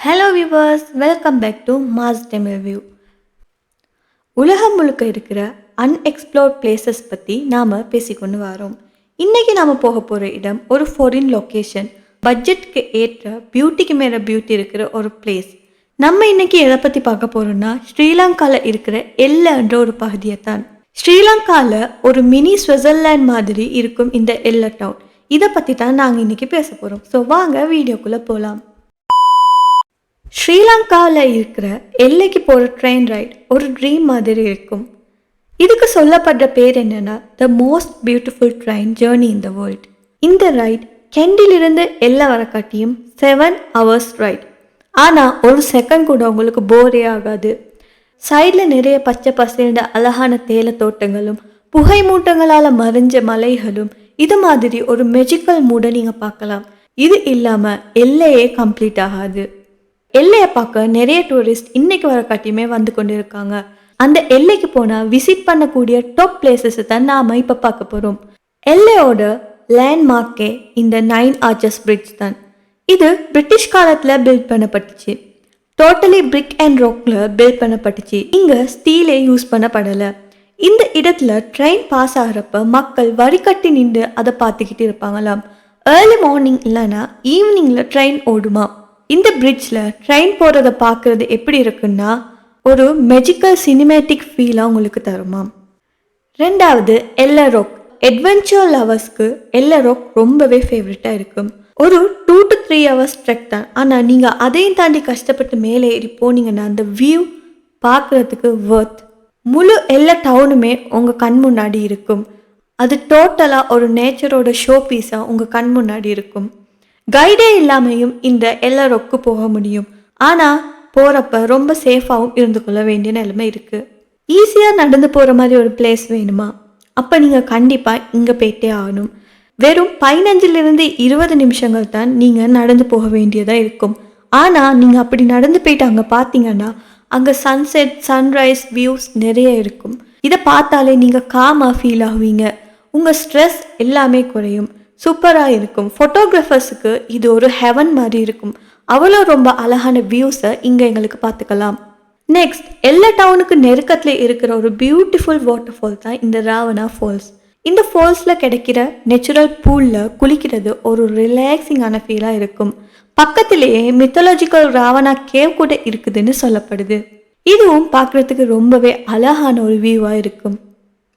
Hello viewers, welcome back to mass Tamil view. உலகம் முழுக்க இருக்கிற அன்எக்ஸ்ப்ளோர்ட் பிளேசஸ் பற்றி நாம் பேசிக்கொண்டு வரோம். இன்றைக்கி நாம் போக போகிற இடம் ஒரு ஃபாரின் லொக்கேஷன். பட்ஜெட்டுக்கு ஏற்ற பியூட்டிக்கு மேலே பியூட்டி இருக்கிற ஒரு பிளேஸ். நம்ம இன்றைக்கி எதை பற்றி பார்க்க போகிறோம்னா, ஸ்ரீலங்காவில் இருக்கிற எல்லைன்ற ஒரு பகுதியை தான். ஸ்ரீலங்காவில் ஒரு மினி ஸ்விட்சர்லாண்ட் மாதிரி இருக்கும் இந்த எல்லை டவுன். இதை பற்றி தான் நாங்கள் இன்றைக்கி பேச போகிறோம். ஸோ வாங்க வீடியோக்குள்ளே போகலாம். ஸ்ரீலங்காவில் இருக்கிற எல்லைக்கு போகிற ட்ரெயின் ரைட் ஒரு ட்ரீம் மாதிரி இருக்கும். இதுக்கு சொல்லப்படுற பேர் என்னென்னா, the most beautiful train journey in the world. இந்த ரைட் கெண்டிலிருந்து எல்லை வர காட்டியும் 7 hours ரைட். ஆனால் ஒரு செகண்ட் கூட உங்களுக்கு போரே ஆகாது. சைடில் நிறைய பச்சை பசேர்ந்த அழகான தேயிலை தோட்டங்களும் புகை மூட்டங்களால் மறைஞ்ச மலைகளும் இது மாதிரி ஒரு மெஜிக்கல் மூடை நீங்கள் பார்க்கலாம். இது இல்லாமல் எல்லையே கம்ப்ளீட் ஆகாது. எல்லையை பார்க்க நிறைய டூரிஸ்ட் இன்னைக்கு வர காட்டியுமே வந்து கொண்டு இருக்காங்க. அந்த எல்லைக்கு போனால் விசிட் பண்ணக்கூடிய டாப் பிளேசஸை தான் நாம் இப்போ பார்க்க போகிறோம். எல்லையோட லேண்ட்மார்க்கே இந்த 9 Arches பிரிட்ஜ் தான். இது பிரிட்டிஷ் காலத்தில் பில்ட் பண்ணப்பட்டுச்சு. டோட்டலி பிரிக் அண்ட் ராக்ல பில்ட் பண்ணப்பட்டுச்சு. இங்கே ஸ்டீலே யூஸ் பண்ணப்படலை. இந்த இடத்துல ட்ரெயின் பாஸ் ஆகிறப்ப மக்கள் வரிகட்டி நின்று அதை பார்த்துக்கிட்டு இருப்பாங்களாம். ஏர்லி மார்னிங் இல்லைன்னா ஈவினிங்கில் ட்ரெயின் ஓடுமா. இந்த பிரிட்ஜில் ட்ரெயின் போகிறத பார்க்குறது எப்படி இருக்குன்னா, ஒரு மெஜிக்கல் சினிமேட்டிக் ஃபீலாக உங்களுக்கு தருமாம். ரெண்டாவது எல்லை ராக். அட்வென்ச்சர் லவர்ஸ்க்கு எல்லை ராக் ரொம்பவே ஃபேவரட்டாக இருக்கும். ஒரு 2 to 3 hours ட்ரெக் தான். ஆனால் நீங்கள் அதையும் தாண்டி கஷ்டப்பட்டு மேலே ஏறி போனீங்கன்னா அந்த வியூ பார்க்குறதுக்கு வர்த். முழு எல்லை டவுனுமே உங்கள் கண் முன்னாடி இருக்கும். அது டோட்டலாக ஒரு நேச்சரோட ஷோ பீஸாக உங்கள் கண் முன்னாடி இருக்கும். கைடே இல்லாமையும் இந்த எல்லை ராக்கு போக முடியும். ஆனால் போகிறப்ப ரொம்ப சேஃபாகவும் இருந்து கொள்ள வேண்டிய நிலைமை இருக்குது. ஈஸியாக நடந்து போகிற மாதிரி ஒரு பிளேஸ் வேணுமா? அப்போ நீங்கள் கண்டிப்பாக இங்கே போயிட்டே ஆகணும். வெறும் 15 to 20 நிமிஷங்கள் தான் நீங்கள் நடந்து போக வேண்டியதாக இருக்கும். ஆனால் நீங்கள் அப்படி நடந்து போயிட்டு அங்கே பார்த்தீங்கன்னா அங்கே சன்செட் சன்ரைஸ் வியூஸ் நிறைய இருக்கும். இதை பார்த்தாலே நீங்கள் காமாக ஃபீல் ஆகுவீங்க. உங்கள் ஸ்ட்ரெஸ் எல்லாமே குறையும். சூப்பராக இருக்கும். ஃபோட்டோகிராஃபர்ஸுக்கு இது ஒரு ஹெவன் மாதிரி இருக்கும். அவ்வளோ ரொம்ப அழகான வியூஸை இங்கே எங்களுக்கு பார்த்துக்கலாம். நெக்ஸ்ட், எல்லா டவுனுக்கு நெருக்கத்தில் இருக்கிற ஒரு பியூட்டிஃபுல் வாட்டர் ஃபால் தான் இந்த ராவணா ஃபால்ஸ். இந்த ஃபால்ஸில் கிடைக்கிற நேச்சுரல் பூலில் குளிக்கிறது ஒரு ரிலாக்ஸிங்கான ஃபீலாக இருக்கும். பக்கத்திலேயே மித்தாலஜிக்கல் ராவணா கேவ் கூட இருக்குதுன்னு சொல்லப்படுது. இதுவும் பார்க்குறதுக்கு ரொம்பவே அழகான ஒரு வியூவாக இருக்கும்.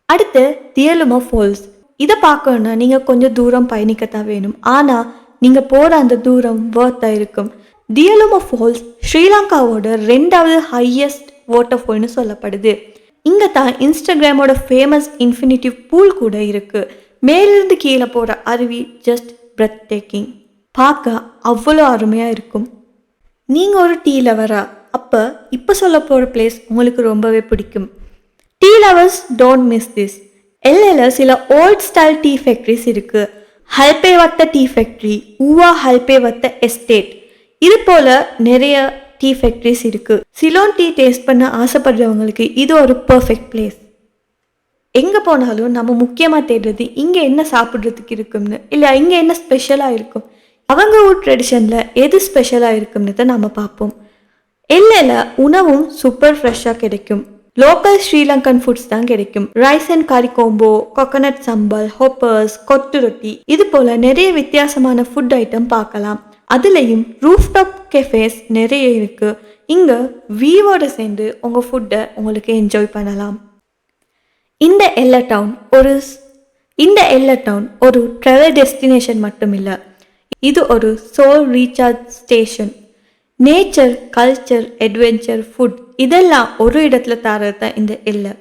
அடுத்து தியலுமா ஃபால்ஸ். இதை பார்க்கணுன்னா நீங்கள் கொஞ்சம் தூரம் பயணிக்கத்தான் வேணும். ஆனால் நீங்கள் போகிற அந்த தூரம் வர்த்தாக இருக்கும். தியலுமா ஃபால்ஸ் ஸ்ரீலங்காவோட 2வது ஹையஸ்ட் வாட்டர் ஃபால்னு சொல்லப்படுது. இங்கே தான் இன்ஸ்டாகிராமோட ஃபேமஸ் இன்ஃபினிட்டிவ் பூல் கூட இருக்குது. மேலிருந்து கீழே போகிற அருவி ஜஸ்ட் பிரெத் டேக்கிங். பார்க்க அவ்வளோ அருமையாக இருக்கும். நீங்கள் ஒரு டீ லவரா? அப்போ இப்போ சொல்ல போகிற பிளேஸ் உங்களுக்கு ரொம்பவே பிடிக்கும். Tea lovers don't miss this. எல்லையில் சில ஓல்ட் ஸ்டைல் டீ ஃபேக்ட்ரிஸ் இருக்குது. ஹல்பேவத்த டீ ஃபேக்ட்ரி, ஊவா ஹல்பேவத்த எஸ்டேட், இது போல் நிறைய டீ ஃபேக்ட்ரிஸ் இருக்குது. சிலோன் டீ டேஸ்ட் பண்ண ஆசைப்படுறவங்களுக்கு இது ஒரு பர்ஃபெக்ட் பிளேஸ். எங்கே போனாலும் நம்ம முக்கியமாக தேடுறது இங்கே என்ன சாப்பிட்றதுக்கு இருக்கும்னு, இல்லை இங்கே என்ன ஸ்பெஷலாக இருக்கும், அவங்க ஊர் ட்ரெடிஷனில் எது ஸ்பெஷலாக இருக்கும்னு தான் நம்ம பார்ப்போம். எல்லையில் உணவும் சூப்பர் ஃப்ரெஷ்ஷாக கிடைக்கும். லோக்கல் ஸ்ரீலங்கன் ஃபுட்ஸ் தான் கிடைக்கும். ரைஸ் அண்ட் கறி கோம்போ, கோகனட் சம்பல், ஹோப்பர்ஸ், கொத்து ரொட்டி, இது போல் நிறைய வித்தியாசமான ஃபுட் ஐட்டம் பார்க்கலாம். அதுலேயும் ரூஃப்டாப் கெஃபேஸ் நிறைய இருக்குது. இங்கே வியூவோடு சேர்ந்து உங்கள் ஃபுட்டை உங்களுக்கு என்ஜாய் பண்ணலாம். இந்த எல்லை டவுன் ஒரு ட்ராவல் டெஸ்டினேஷன் மட்டும் இல்லை, இது ஒரு soul recharge station. Nature, culture, adventure, food இதெல்லாம் ஒரு இடத்துல தரது தான் இந்த எல்லை.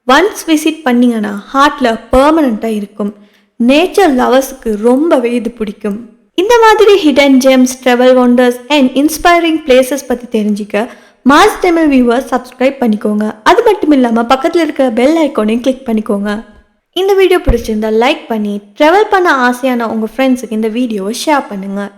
ஒன்ஸ் விசிட் பண்ணிங்கன்னா ஹார்ட்டில் பர்மனண்ட்டாக இருக்கும். நேச்சர் லவர்ஸுக்கு ரொம்பவே இது பிடிக்கும். இந்த மாதிரி hidden gems, travel wonders and inspiring places பற்றி தெரிஞ்சுக்க மாஸ் தமிழ் வியூவர்ஸ் சப்ஸ்கிரைப் பண்ணிக்கோங்க. அது மட்டும் இல்லாமல் பக்கத்தில் இருக்கிற பெல் ஐக்கானையும் கிளிக் பண்ணிக்கோங்க. இந்த வீடியோ பிடிச்சிருந்தா லைக் பண்ணி ட்ராவல் பண்ண ஆசையான உங்கள் ஃப்ரெண்ட்ஸுக்கு இந்த வீடியோவை ஷேர் பண்ணுங்கள்.